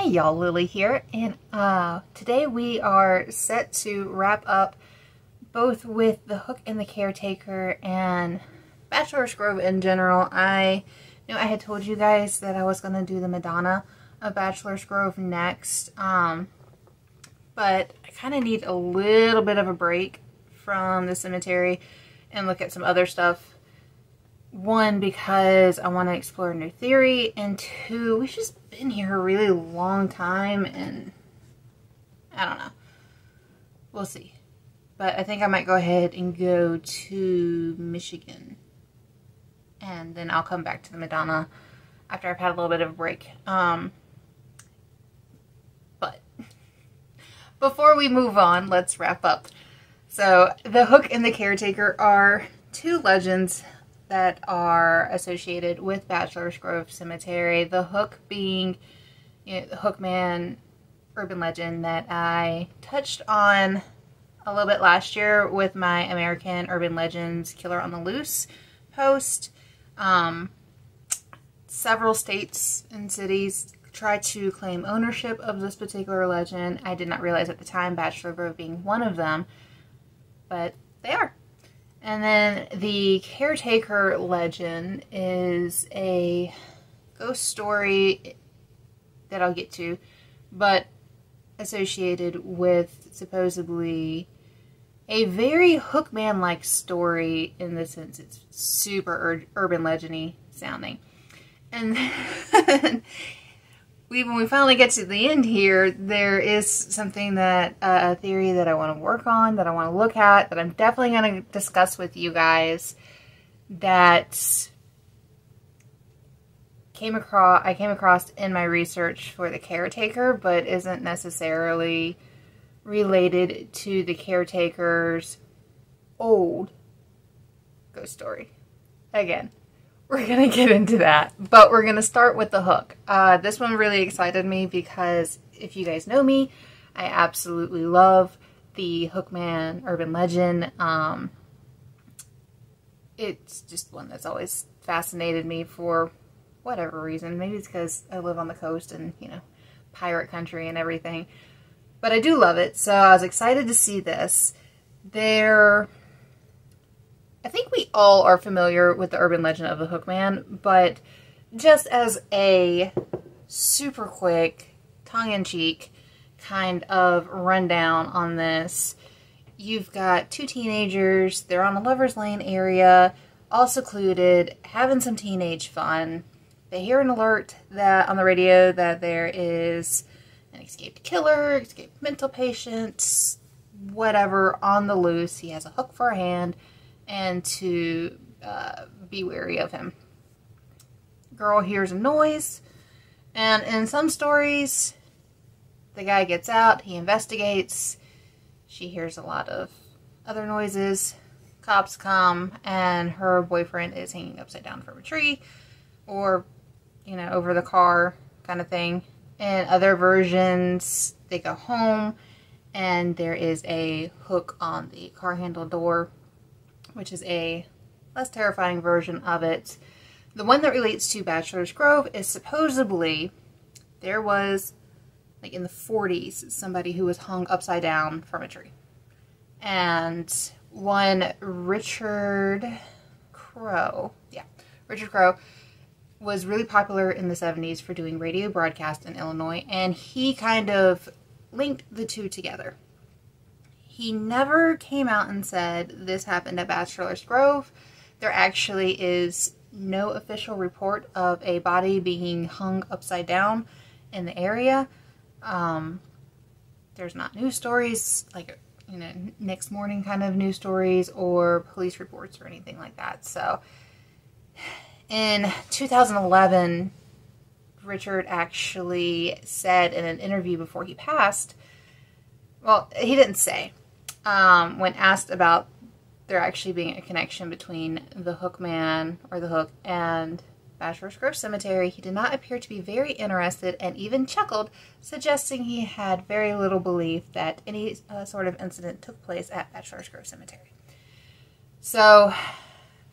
Hey y'all, Lily here, and today we are set to wrap up both with The Hook and the Caretaker and Bachelor's Grove in general. I knew I had told you guys that I was going to do the Madonna of Bachelor's Grove next, but I kind of need a little bit of a break from the cemetery and look at some other stuff. One, because I want to explore a new theory, and two, we've just been here a really long time, and I don't know. We'll see. But I think I might go ahead and go to Michigan, and then I'll come back to the Madonna after I've had a little bit of a break. But before we move on, let's wrap up. So, The Hook and the Caretaker are two legends that are associated with Bachelor's Grove Cemetery. The Hook being, the Hookman urban legend that I touched on a little bit last year with my American Urban Legends Killer on the Loose post. Several states and cities try to claim ownership of this particular legend. I did not realize at the time, Bachelor Grove being one of them, but they are. And then the Caretaker legend is a ghost story that I'll get to, but associated with supposedly a very Hookman-like story in the sense it's super urban legend-y sounding. And then when we finally get to the end here, there is something that, a theory that I want to work on, that I want to look at, that I'm definitely going to discuss with you guys, that I came across in my research for the Caretaker, but isn't necessarily related to the Caretaker's old ghost story. Again, we're going to get into that, but we're going to start with The Hook. This one really excited me because if you guys know me, I absolutely love the Hookman urban legend. It's just one that's always fascinated me for whatever reason. Maybe it's because I live on the coast and, pirate country and everything. But I do love it, so I was excited to see this. I think we all are familiar with the urban legend of the Hookman, but just as a super quick, tongue-in-cheek kind of rundown on this, you've got two teenagers, they're on a lover's lane area, all secluded, having some teenage fun. They hear an alert on the radio that there is an escaped killer, escaped mental patient, whatever, on the loose. He has a hook for a hand, and to be wary of him. Girl hears a noise, and in some stories, the guy gets out, he investigates, she hears a lot of other noises, cops come, and her boyfriend is hanging upside down from a tree, or, over the car kind of thing. In other versions, they go home, and there is a hook on the car handle door, which is a less terrifying version of it. The one that relates to Bachelor's Grove is supposedly there was, like in the 40s, somebody who was hung upside down from a tree. And one Richard Crowe was really popular in the 70s for doing radio broadcasts in Illinois, and he kind of linked the two together. He never came out and said this happened at Bachelor's Grove. There actually is no official report of a body being hung upside down in the area. There's not news stories, like, next morning kind of news stories or police reports or anything like that. So, in 2011, Richard actually said in an interview before he passed, well, he didn't say, when asked about there actually being a connection between the Hookman, or the Hook, and Bachelor's Grove Cemetery, he did not appear to be very interested and even chuckled, suggesting he had very little belief that any sort of incident took place at Bachelor's Grove Cemetery. So,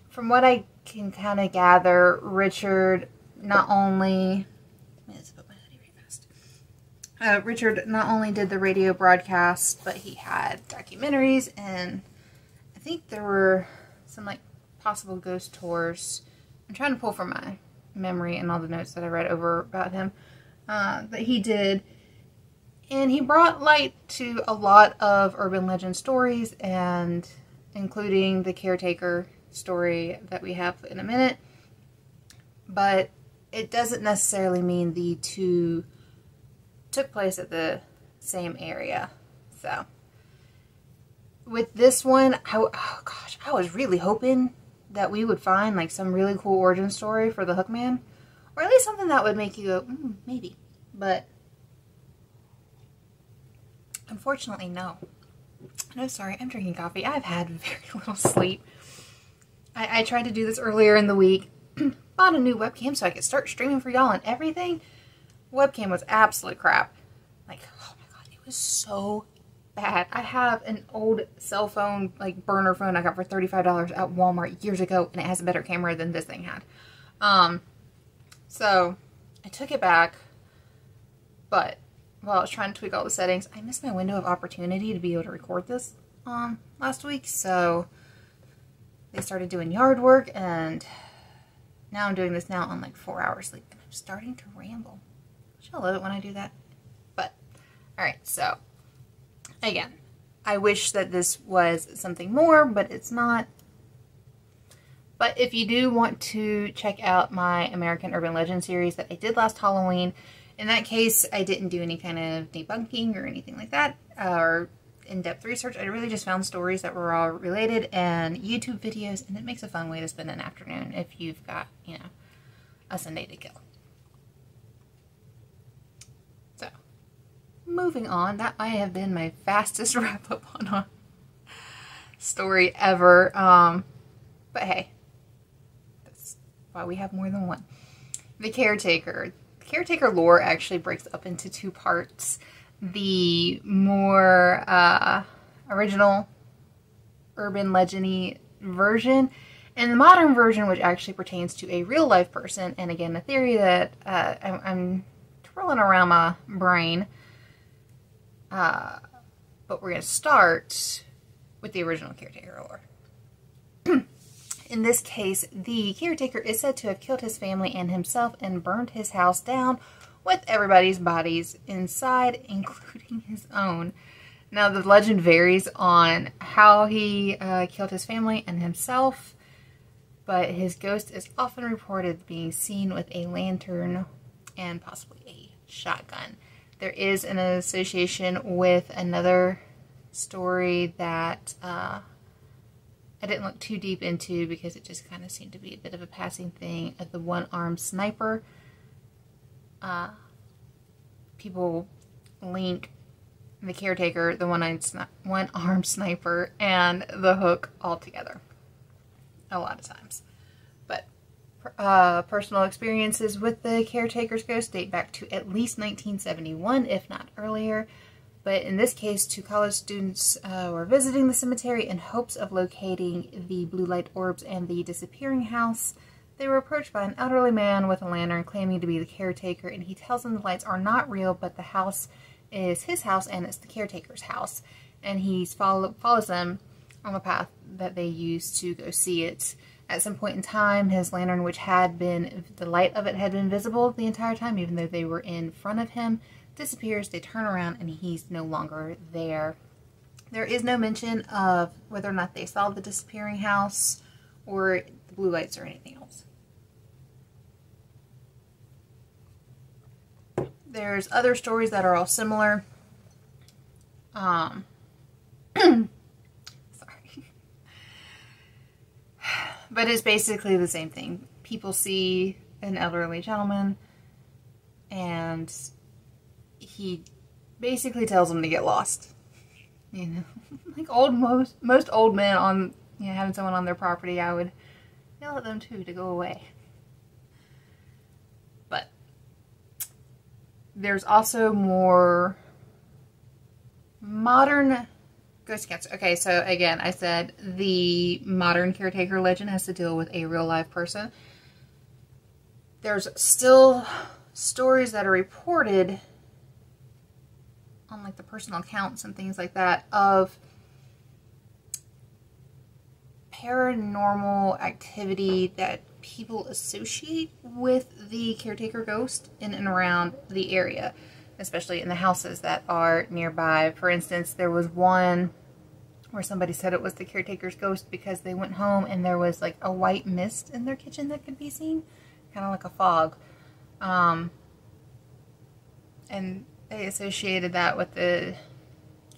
from what I can kind of gather, Richard not only... Let's put my hoodie right fast. Richard not only did the radio broadcast, but he had documentaries, and I think there were some like possible ghost tours. I'm trying to pull from my memory and all the notes that I read over about him that he did. And he brought light to a lot of urban legend stories, and including the caretaker story that we have in a minute. But it doesn't necessarily mean the two took place at the same area. So with this one, oh gosh, I was really hoping that we would find like some really cool origin story for the Hookman, or at least something that would make you go, maybe. But unfortunately, no. No, sorry, I'm drinking coffee. I've had very little sleep. I tried to do this earlier in the week. Bought a new webcam so I could start streaming for y'all and everything. Webcam was absolute crap. Like, oh my god, it was so bad. I have an old cell phone, like burner phone I got for $35 at Walmart years ago, and it has a better camera than this thing had. So I took it back, but while I was trying to tweak all the settings, I missed my window of opportunity to be able to record this last week. So they started doing yard work, and now I'm doing this now on like 4 hours sleep, and I'm starting to ramble. I love it when I do that. But alright, so again, I wish that this was something more, but it's not. But if you do want to check out my American Urban Legend series that I did last Halloween, in that case, I didn't do any kind of debunking or anything like that, or in-depth research. I really just found stories that were all related and YouTube videos, and it makes a fun way to spend an afternoon if you've got, you know, a Sunday to kill. So, moving on, that might have been my fastest wrap-up on a story ever, but hey, that's why we have more than one. The Caretaker. The Caretaker lore actually breaks up into two parts. The more original urban legend-y version, and the modern version, which actually pertains to a real-life person, and again, a theory that I'm twirling around my brain, but we're going to start with the original Caretaker lore. In this case, the Caretaker is said to have killed his family and himself and burned his house down with everybody's bodies inside, including his own. Now, the legend varies on how he killed his family and himself, but his ghost is often reported being seen with a lantern and possibly a shotgun. There is an association with another story that I didn't look too deep into because it just kind of seemed to be a bit of a passing thing, of the one-armed sniper. People link the Caretaker, the one-armed sniper, and the Hook all together a lot of times. But personal experiences with the Caretaker's ghost date back to at least 1971, if not earlier. But in this case, two college students were visiting the cemetery in hopes of locating the blue light orbs and the disappearing house. They were approached by an elderly man with a lantern claiming to be the Caretaker, and he tells them the lights are not real, but the house is his house and it's the Caretaker's house. And he follows them on the path that they used to go see it. At some point in time, his lantern, which had been, the light of it had been visible the entire time, even though they were in front of him, disappears. They turn around and he's no longer there. There is no mention of whether or not they saw the disappearing house or the blue lights or anything else. There's other stories that are all similar. Sorry. But it's basically the same thing. People see an elderly gentleman and he basically tells them to get lost. You know, like most old men on, you know, having someone on their property, I would yell at them too to go away. But there's also more modern ghost accounts. Okay, so again, I said the modern Caretaker legend has to deal with a real life person. There's still stories that are reported on like the personal accounts and things like that of paranormal activity that people associate with the caretaker ghost in and around the area, especially in the houses that are nearby. For instance, there was one where somebody said it was the caretaker's ghost because they went home and there was like a white mist in their kitchen that could be seen, kind of like a fog. And they associated that with the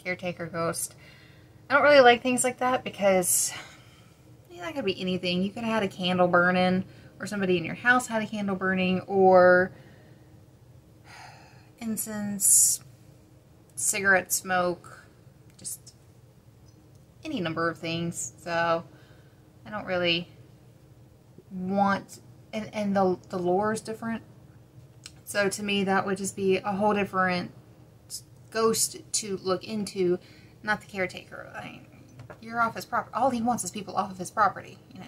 caretaker ghost. I don't really like things like that because that could be anything. You could have had a candle burning, or somebody in your house had a candle burning, or incense, cigarette smoke, just any number of things. So I don't really want, and the lore is different. So to me, that would just be a whole different ghost to look into, not the caretaker. I mean, you're off his property. All he wants is people off of his property, you know.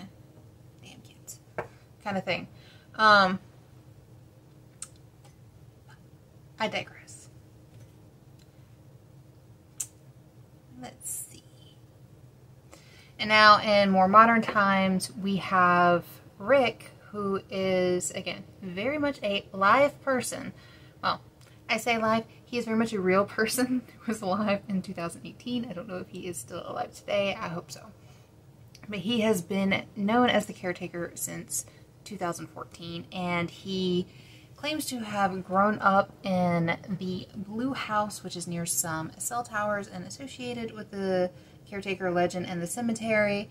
Damn kids. Kind of thing. I digress. Let's see. And now in more modern times, we have Rick, who is, again, very much a live person. Well, I say live, he is very much a real person who was alive in 2018. I don't know if he is still alive today. I hope so. But he has been known as the caretaker since 2014, and he claims to have grown up in the Blue House, which is near some cell towers and associated with the caretaker legend and the cemetery.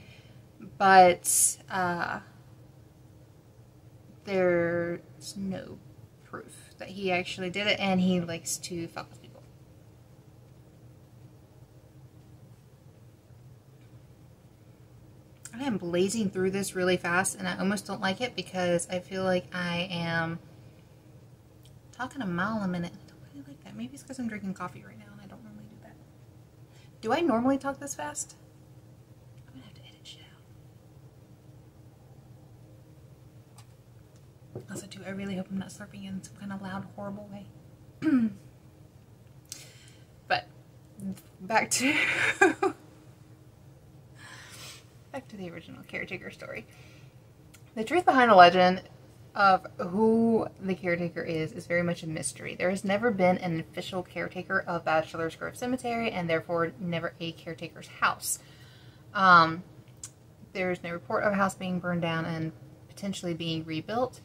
But there's no proof that he actually did it, and he likes to fuck with people. I am blazing through this really fast, and I almost don't like it because I feel like I am talking a mile a minute. I don't really like that. Maybe it's because I'm drinking coffee right now and I don't normally do that. Do I normally talk this fast? I'm gonna have to edit shit out. Also, too, I really hope I'm not slurping in some kind of loud, horrible way. But back to the original caretaker story. The truth behind the legend of who the caretaker is very much a mystery. There has never been an official caretaker of Bachelor's Grove Cemetery, and therefore never a caretaker's house. There's no report of a house being burned down and potentially being rebuilt.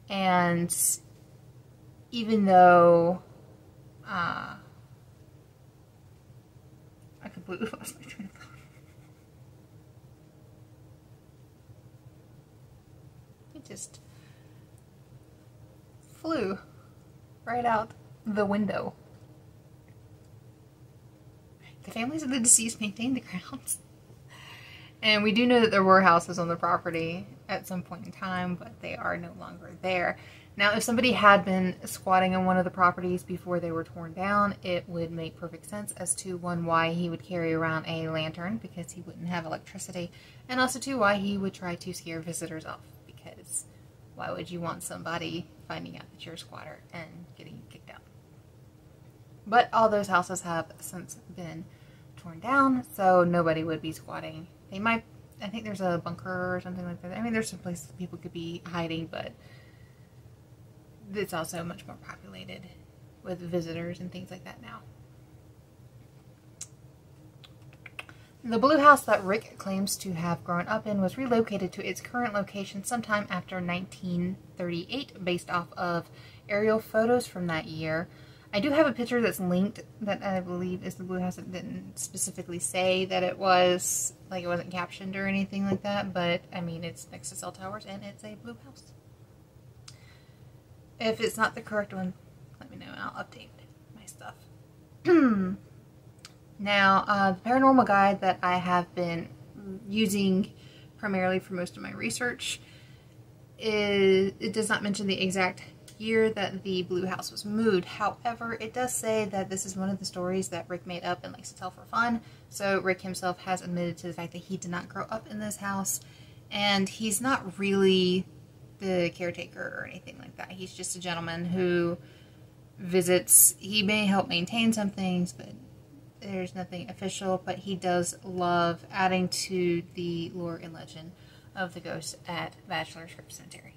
And even though I completely lost my train of thought. It just flew right out the window. The families of the deceased maintained the grounds. And we do know that there were houses on the property at some point in time, but they are no longer there. Now, if somebody had been squatting on one of the properties before they were torn down, it would make perfect sense as to, one, why he would carry around a lantern, because he wouldn't have electricity, and also, two, why he would try to scare visitors off, because why would you want somebody finding out that you're a squatter and getting kicked out? But all those houses have since been torn down, so nobody would be squatting. They might, I think there's a bunker or something like that. I mean, there's some places people could be hiding, but it's also much more populated with visitors and things like that now. The Blue House that Rick claims to have grown up in was relocated to its current location sometime after 1938 based off of aerial photos from that year. I do have a picture that's linked that I believe is the Blue House. It didn't specifically say that it was, like, it wasn't captioned or anything like that, but I mean, it's next to cell towers and it's a blue house. If it's not the correct one, let me know and I'll update my stuff. Now, the paranormal guide that I have been using primarily for most of my research it does not mention the exact year that the Blue House was moved. However, it does say that this is one of the stories that Rick made up and likes to tell for fun. So Rick himself has admitted to the fact that he did not grow up in this house, and he's not really the caretaker or anything like that. He's just a gentleman who visits. He may help maintain some things, but there's nothing official. But he does love adding to the lore and legend of the ghosts at Bachelor's Crypt Cemetery.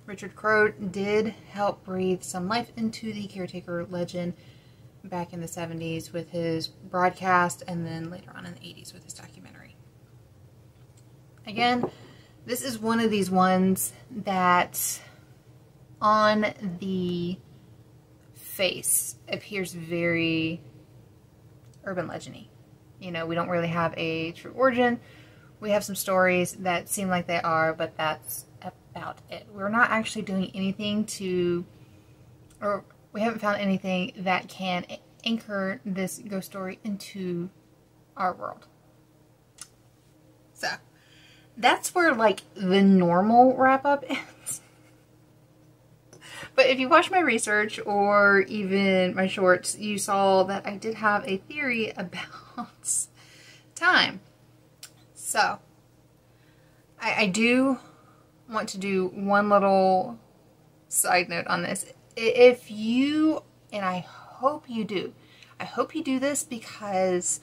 Richard Crowe did help breathe some life into the caretaker legend back in the 70s with his broadcast, and then later on in the 80s with his documentary. Again, this is one of these ones that on the face appears very urban legend-y. You know, we don't really have a true origin. We have some stories that seem like they are, but that's about it. We're not actually doing anything to, or we haven't found anything that can anchor this ghost story into our world. So, that's where, like, the normal wrap-up ends. But if you watch my research or even my shorts, you saw that I did have a theory about time. So, I do want to do one little side note on this. If you, and I hope you do this because,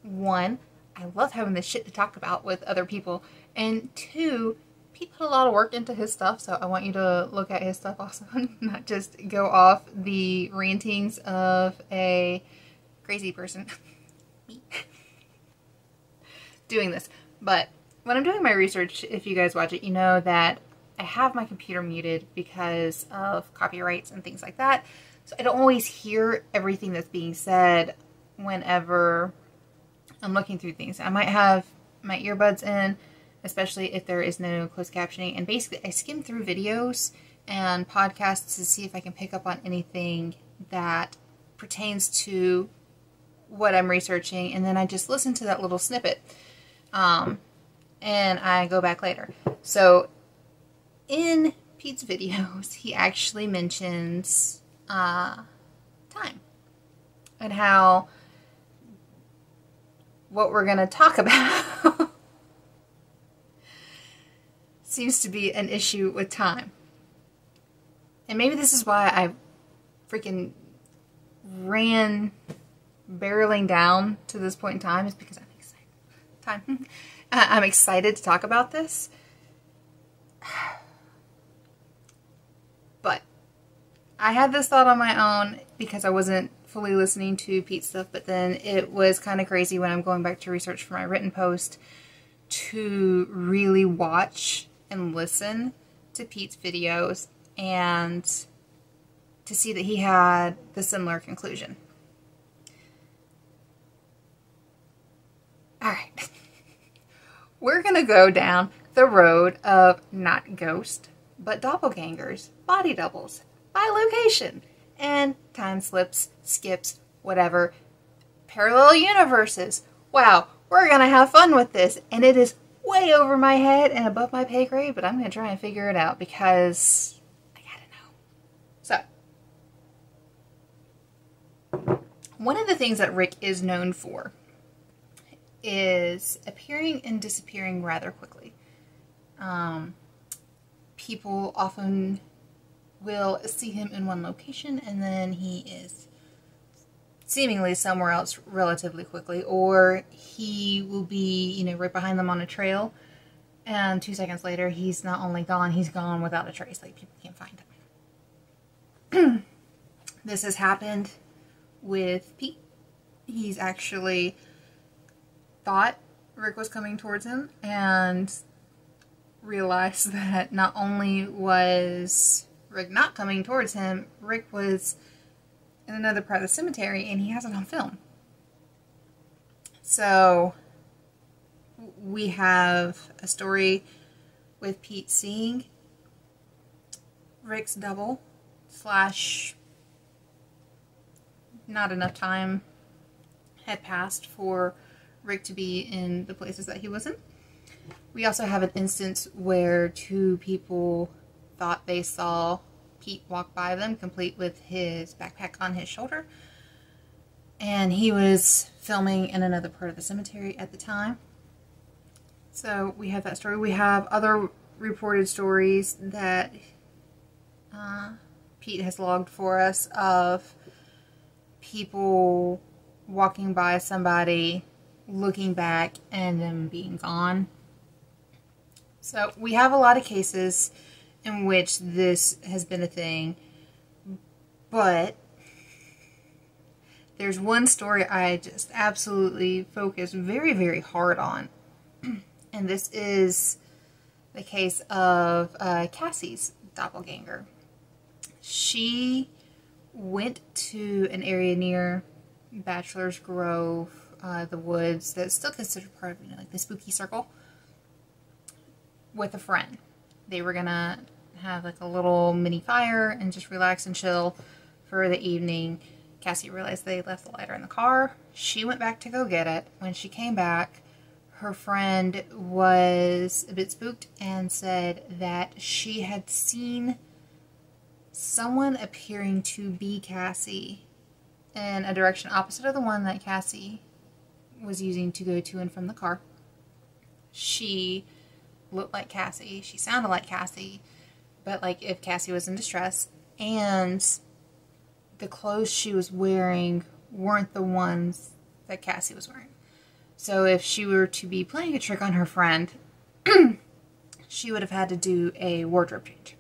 one, I love having this shit to talk about with other people, and two, Pete put a lot of work into his stuff, so I want you to look at his stuff also, not just go off the rantings of a crazy person me doing this. But when I'm doing my research, if you guys watch it, you know that I have my computer muted because of copyrights and things like that. So I don't always hear everything that's being said whenever I'm looking through things. I might have my earbuds in, especially if there is no closed captioning. And basically I skim through videos and podcasts to see if I can pick up on anything that pertains to what I'm researching. And then I just listen to that little snippet. And I go back later. So in Pete's videos, he actually mentions time and how what we're going to talk about seems to be an issue with time. And maybe this is why I freaking ran barreling down to this point in time, is because I'm excited. I'm excited to talk about this. But I had this thought on my own because I wasn't fully listening to Pete's stuff, but then it was kind of crazy when I'm going back to research for my written post to really watch and listen to Pete's videos and to see that he had the similar conclusion. Alright. We're going to go down the road of not ghosts, but doppelgangers, body doubles, by location, and time slips, skips, whatever, parallel universes. Wow, we're going to have fun with this, and it is way over my head and above my pay grade, but I'm going to try and figure it out because I gotta know. So, one of the things that Rick is known for is appearing and disappearing rather quickly. People often will see him in one location and then he is seemingly somewhere else relatively quickly, or he will be, you know, right behind them on a trail, and 2 seconds later he's not only gone, he's gone without a trace. Like, people can't find him. This has happened with Pete. He's actually thought Rick was coming towards him and realized that not only was Rick not coming towards him, Rick was in another part of the cemetery and he has it on film. So we have a story with Pete seeing Rick's double / not enough time had passed for Rick to be in the places that he was in. We also have an instance where 2 people thought they saw Pete walk by them, complete with his backpack on his shoulder. And he was filming in another part of the cemetery at the time. So we have that story. We have other reported stories that Pete has logged for us of people walking by somebody, looking back, and them being gone. So we have a lot of cases in which this has been a thing, but there's one story I just absolutely focus very, very hard on, and this is the case of Cassie's doppelganger. She went to an area near Bachelor's Grove, the woods, that's still considered part of, you know, like the spooky circle, with a friend. They were gonna have like a little mini fire and just relax and chill for the evening. Cassie realized they left the lighter in the car. She went back to go get it. When she came back, her friend was a bit spooked and said that she had seen someone appearing to be Cassie in a direction opposite of the one that Cassie was using to go to and from the car. She looked like Cassie. She sounded like Cassie, but like if Cassie was in distress, and the clothes she was wearing weren't the ones that Cassie was wearing. So if she were to be playing a trick on her friend, she would have had to do a wardrobe change.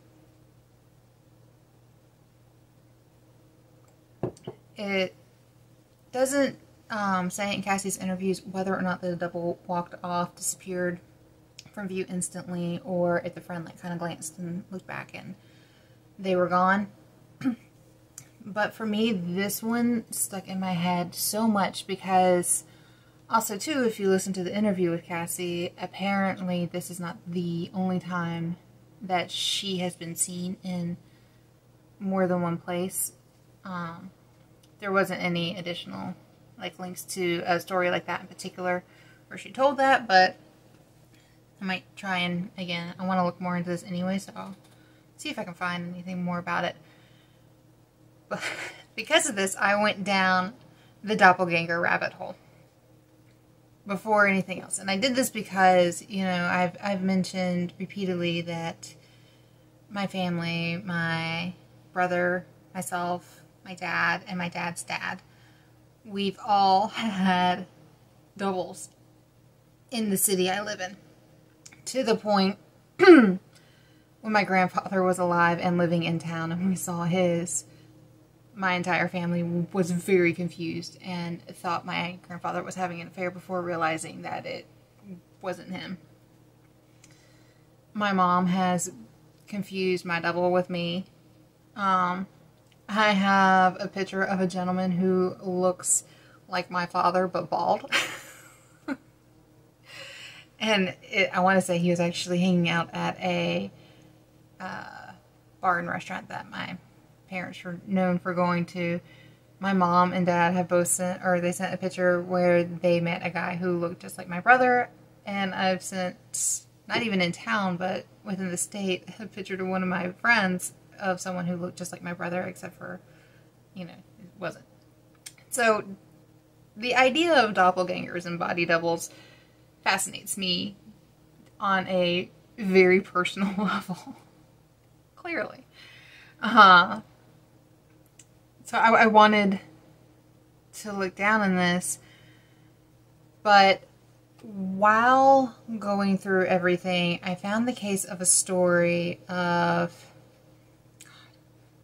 It doesn't say in Cassie's interviews whether or not the double walked off, disappeared from view instantly, or if the friend like kind of glanced and looked back and they were gone. But for me, this one stuck in my head so much because also too, if you listen to the interview with Cassie, apparently this is not the only time that she has been seen in more than one place. There wasn't any additional like links to a story like that in particular where she told that, but I might try and, again, I want to look more into this anyway, so I'll see if I can find anything more about it. But because of this, I went down the doppelganger rabbit hole before anything else. And I did this because, you know, I've mentioned repeatedly that my family, my brother, myself, my dad, and my dad's dad, we've all had doubles in the city I live in. To the point when my grandfather was alive and living in town and we saw his, my entire family was very confused and thought my grandfather was having an affair before realizing that it wasn't him. My mom has confused my double with me. I have a picture of a gentleman who looks like my father but bald. And I want to say he was actually hanging out at a bar and restaurant that my parents were known for going to. My mom and dad have both sent, or they sent a picture where they met a guy who looked just like my brother. And I've sent, not even in town, but within the state, a picture to one of my friends of someone who looked just like my brother, except for, you know, it wasn't. So the idea of doppelgangers and body doubles fascinates me on a very personal level. Clearly. So I wanted to look down on this, but while going through everything, I found the case of a story of,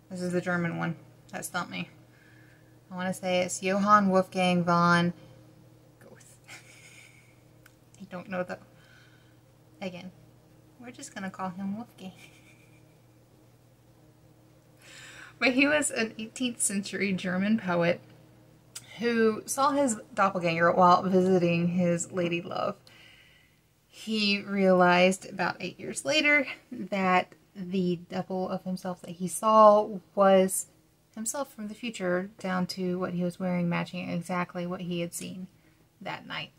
this is the German one that stumped me. I want to say it's Johann Wolfgang von Goethe. I don't know though. Again, we're just going to call him Wolfgang. But he was an 18th century German poet who saw his doppelganger while visiting his lady love. He realized about 8 years later that the double of himself that he saw was himself from the future, down to what he was wearing matching exactly what he had seen that night.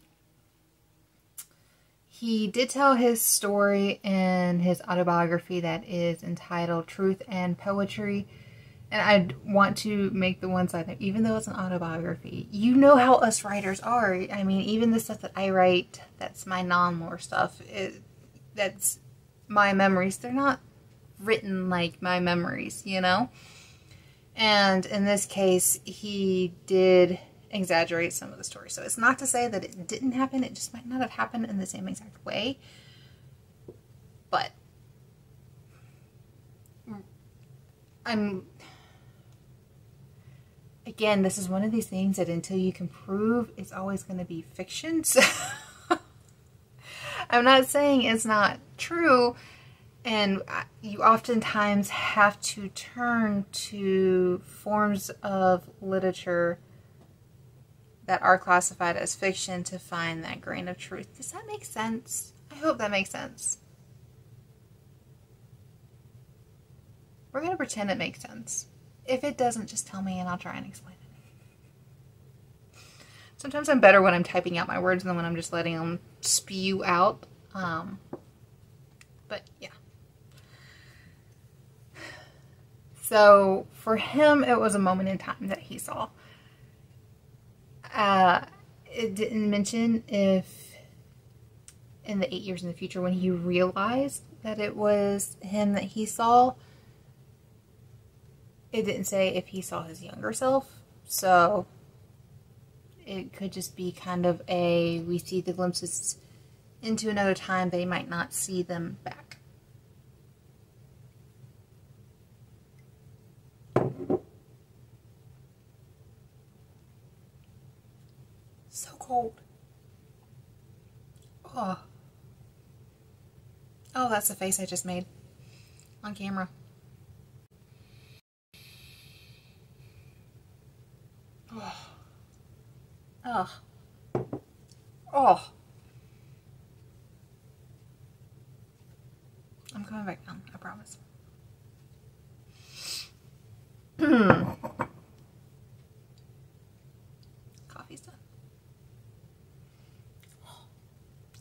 He did tell his story in his autobiography that is entitled Truth and Poetry. And I want to make the one side that even though it's an autobiography, you know how us writers are. I mean, even the stuff that I write, that's my non-lore stuff, that's my memories. They're not written like my memories, you know? And in this case, he did exaggerate some of the story. So it's not to say that it didn't happen. It just might not have happened in the same exact way. But again, this is one of these things that until you can prove, it's always going to be fiction. So I'm not saying it's not true, and you oftentimes have to turn to forms of literature that are classified as fiction to find that grain of truth. Does that make sense? I hope that makes sense. We're going to pretend it makes sense. If it doesn't, just tell me and I'll try and explain it. Sometimes I'm better when I'm typing out my words than when I'm just letting them spew out. But yeah. So for him, it was a moment in time that he saw. It didn't mention if in the 8 years in the future when he realized that it was him that he saw. It didn't say if he saw his younger self, so it could just be kind of we see the glimpses into another time, they might not see them back. So cold. Oh. Oh, that's the face I just made on camera. Oh. Oh. Oh. I'm coming back down, I promise. Coffee's done.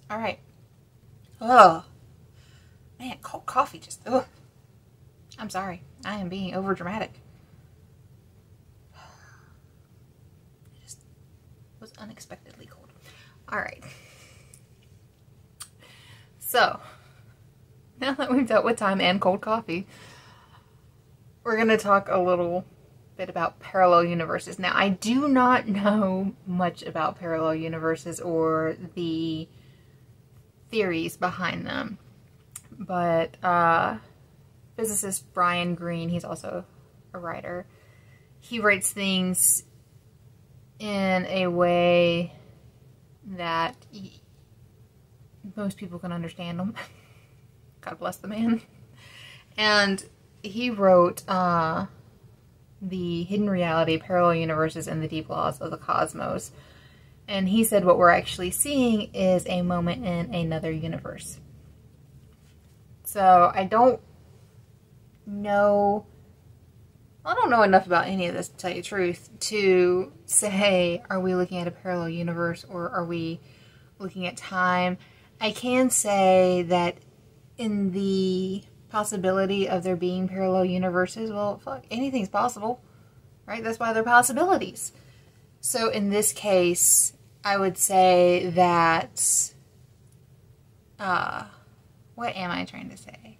All right. Oh. Man, cold coffee just, ugh. I'm sorry. I am being over dramatic. It just was unexpectedly cold. All right. So, now that we've dealt with time and cold coffee, we're going to talk a little bit about parallel universes. Now, I do not know much about parallel universes or the theories behind them, but physicist Brian Greene, he's also a writer, he writes things in a way that most people can understand them. God bless the man. And he wrote The Hidden Reality, Parallel Universes, and the Deep Laws of the Cosmos. And he said what we're actually seeing is a moment in another universe. So I don't know enough about any of this, to tell you the truth, to say, are we looking at a parallel universe or are we looking at time? I can say that in the possibility of there being parallel universes, well, fuck, anything's possible, right? That's why they're possibilities. So in this case, I would say that, what am I trying to say?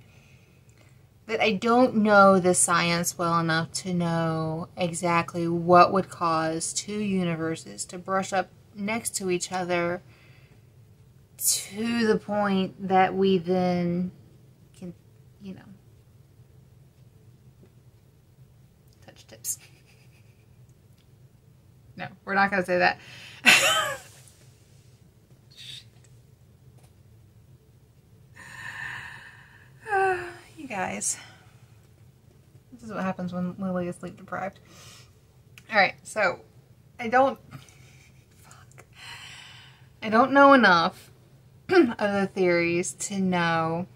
That I don't know the science well enough to know exactly what would cause two universes to brush up next to each other to the point that we then can, you know, touch tips. No, we're not going to say that. You guys, this is what happens when Lily is sleep deprived. Alright, so I don't know enough of the theories to know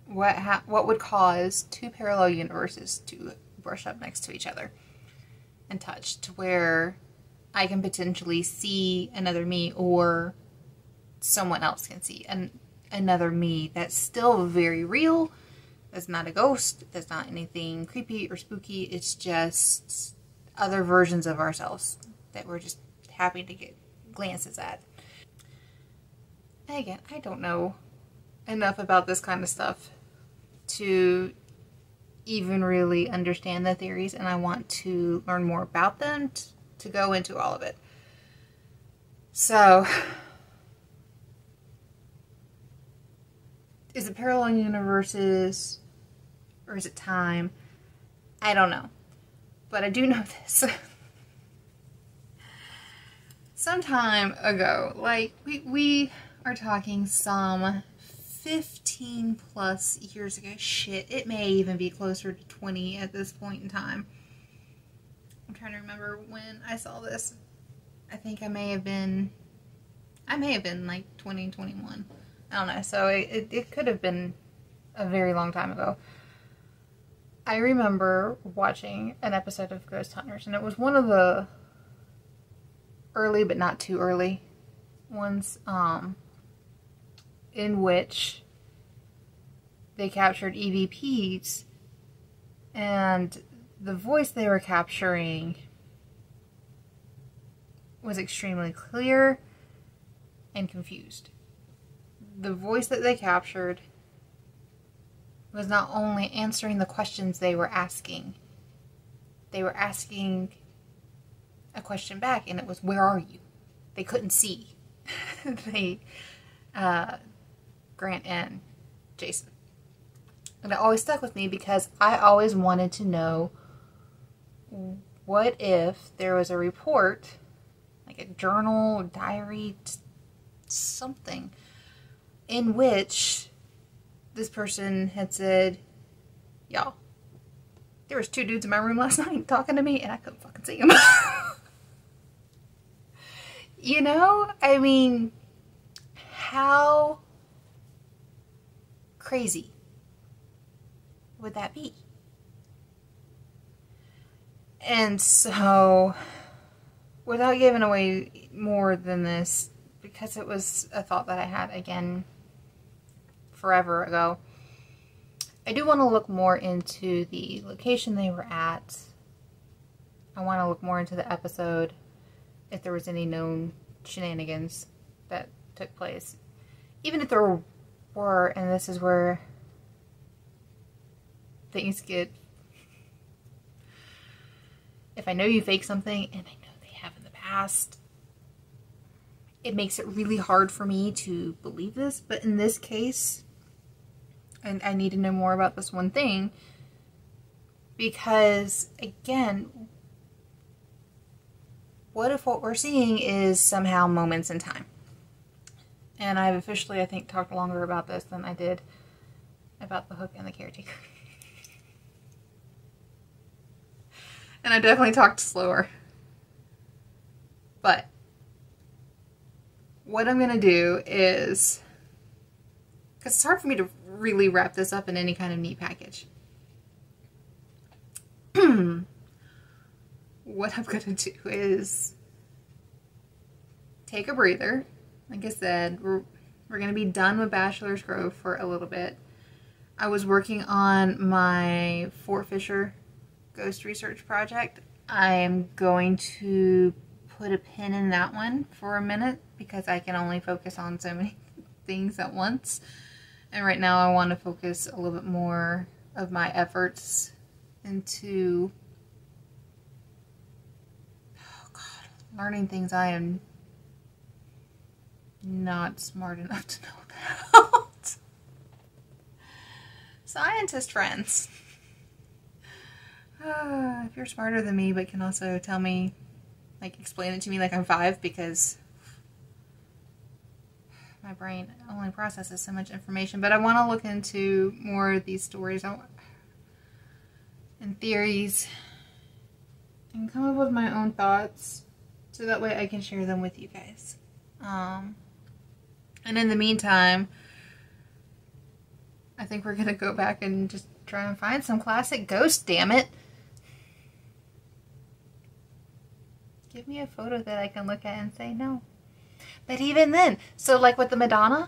what would cause two parallel universes to brush up next to each other and touch to where I can potentially see another me, or someone else can see another me that's still very real. That's not a ghost. That's not anything creepy or spooky. It's just other versions of ourselves that we're just happy to get glances at. And again, I don't know enough about this kind of stuff to even really understand the theories, and I want to learn more about them to go into all of it. So, is it parallel universes or is it time? I don't know. But I do know this. Some time ago, like we are talking some 15 plus years ago. Shit, it may even be closer to 20 at this point in time. I'm trying to remember when I saw this. I think I may have been like 2021. I don't know. So it could have been a very long time ago. I remember watching an episode of Ghost Hunters, and it was one of the early but not too early ones, in which they captured EVPs, and the voice they were capturing was extremely clear and confused. The voice that they captured was not only answering the questions they were asking a question back, and it was, where are you? They couldn't see. Grant and Jason. And it always stuck with me because I always wanted to know, what if there was a report, like a journal, diary, something, in which this person had said, y'all, there was 2 dudes in my room last night talking to me and I couldn't fucking see them. You know? I mean, how crazy would that be? And so, without giving away more than this, because it was a thought that I had, again, forever ago, I do want to look more into the location they were at. I want to look more into the episode, if there was any known shenanigans that took place. Even if there were, and this is where things get... If I know you fake something, and I know they have in the past, it makes it really hard for me to believe this. But in this case, and I need to know more about this one thing, because, again, what if what we're seeing is somehow moments in time? And I've officially, I think, talked longer about this than I did about the Hook and the Caretaker. And I definitely talked slower. But what I'm going to do is, because it's hard for me to really wrap this up in any kind of neat package. What I'm going to do is take a breather. Like I said, we're going to be done with Bachelor's Grove for a little bit. I was working on my Fort Fisher ghost research project. I am going to put a pin in that one for a minute because I can only focus on so many things at once. And right now I want to focus a little bit more of my efforts into, oh God, learning things I am not smart enough to know about. Scientist friends. If you're smarter than me but can also tell me, like, explain it to me like I'm 5, because my brain only processes so much information. But I want to look into more of these stories and theories and come up with my own thoughts so that way I can share them with you guys. And in the meantime, I think we're going to go back and just try and find some classic ghosts, damn it. Give me a photo that I can look at and say no. But even then, so like with the Madonna,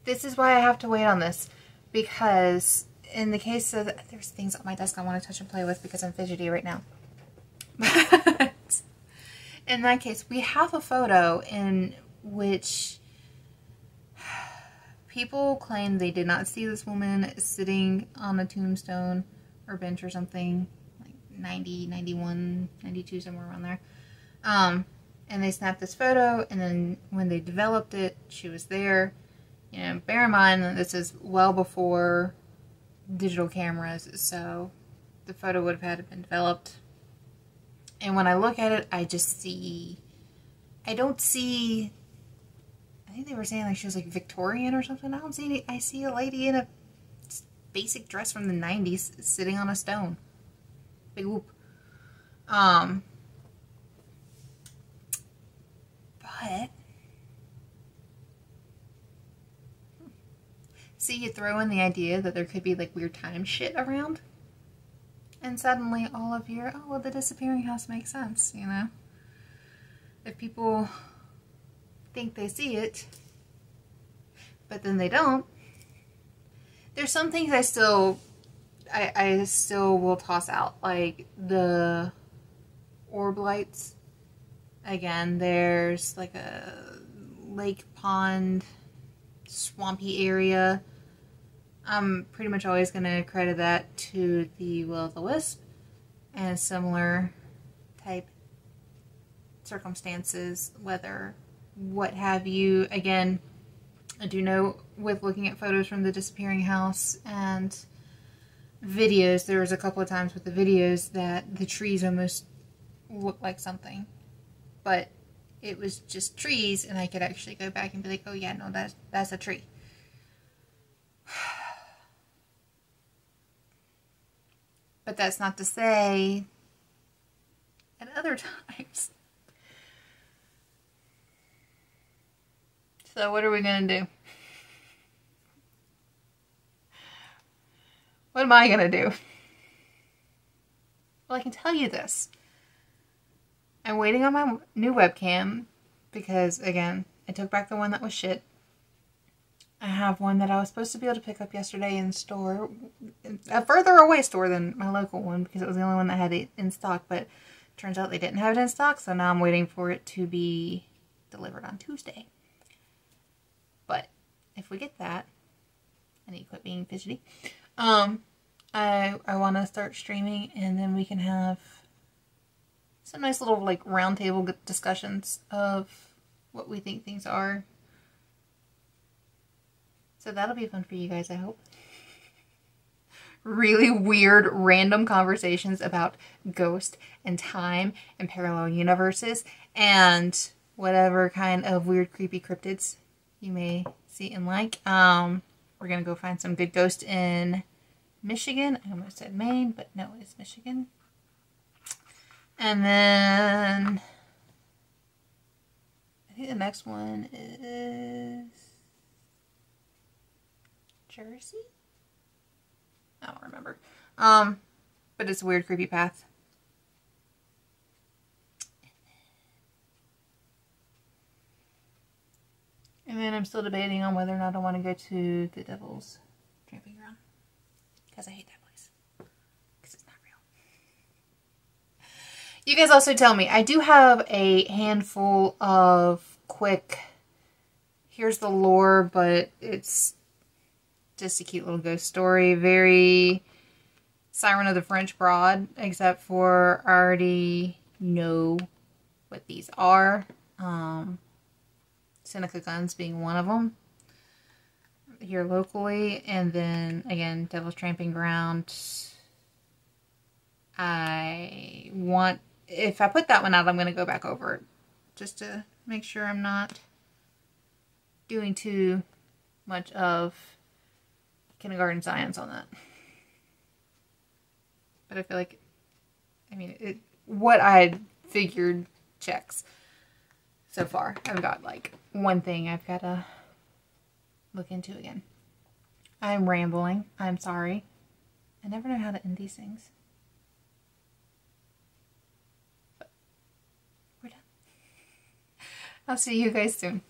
this is why I have to wait on this. Because in the case of, there's things on my desk I want to touch and play with because I'm fidgety right now. But in that case, we have a photo in which people claim they did not see this woman sitting on a tombstone or bench or something, like 90, 91, 92, somewhere around there. And they snapped this photo, and then when they developed it, she was there. You know, bear in mind that this is well before digital cameras, so the photo would have had to been developed. And when I look at it, I just see, I don't see, I think they were saying like she was like Victorian or something. I don't see any, I see a lady in a basic dress from the 90s sitting on a stone. Big whoop. But see, you throw in the idea that there could be like weird time shit around, and suddenly all of your, oh well, the disappearing house makes sense, you know? If people think they see it, but then they don't, there's some things I still will toss out, like the orb lights. Again, there's like a lake, pond, swampy area. I'm pretty much always going to credit that to the Will-o'-the-Wisp and similar type circumstances, weather, what have you. Again, I do know with looking at photos from the disappearing house and videos, there was a couple of times with the videos that the trees almost looked like something, but it was just trees, and I could actually go back and be like, oh yeah, no, that's a tree. But that's not to say at other times. So what are we going to do? What am I going to do? Well, I can tell you this. I'm waiting on my new webcam because, again, I took back the one that was shit. I have one that I was supposed to be able to pick up yesterday in store, a further away store than my local one because it was the only one that had it in stock, but turns out they didn't have it in stock, so now I'm waiting for it to be delivered on Tuesday. But if we get that, I need to quit being fidgety. I want to start streaming, and then we can have some nice little like round table discussions of what we think things are. So that'll be fun for you guys, I hope. Really weird, random conversations about ghost and time and parallel universes and whatever kind of weird, creepy cryptids you may see and like. We're gonna go find some good ghosts in Michigan. I almost said Maine, but no, it's Michigan. And then I think the next one is Jersey? I don't remember. But it's a weird, creepy path. And then I'm still debating on whether or not I want to go to the Devil's Tramping Ground. Because I hate that place. Because it's not real. You guys also tell me. I do have a handful of quick, here's the lore, but it's just a cute little ghost story. Very Siren of the French Broad, except for I already know what these are. Seneca Guns being one of them here locally, and then again Devil's Tramping Ground. I want, if I put that one out, I'm going to go back over it just to make sure I'm not doing too much of kindergarten science on that. But I feel like, I mean, what I figured checks so far. I've got like one thing I've got to look into again. I'm rambling. I'm sorry. I never know how to end these things. But we're done. I'll see you guys soon.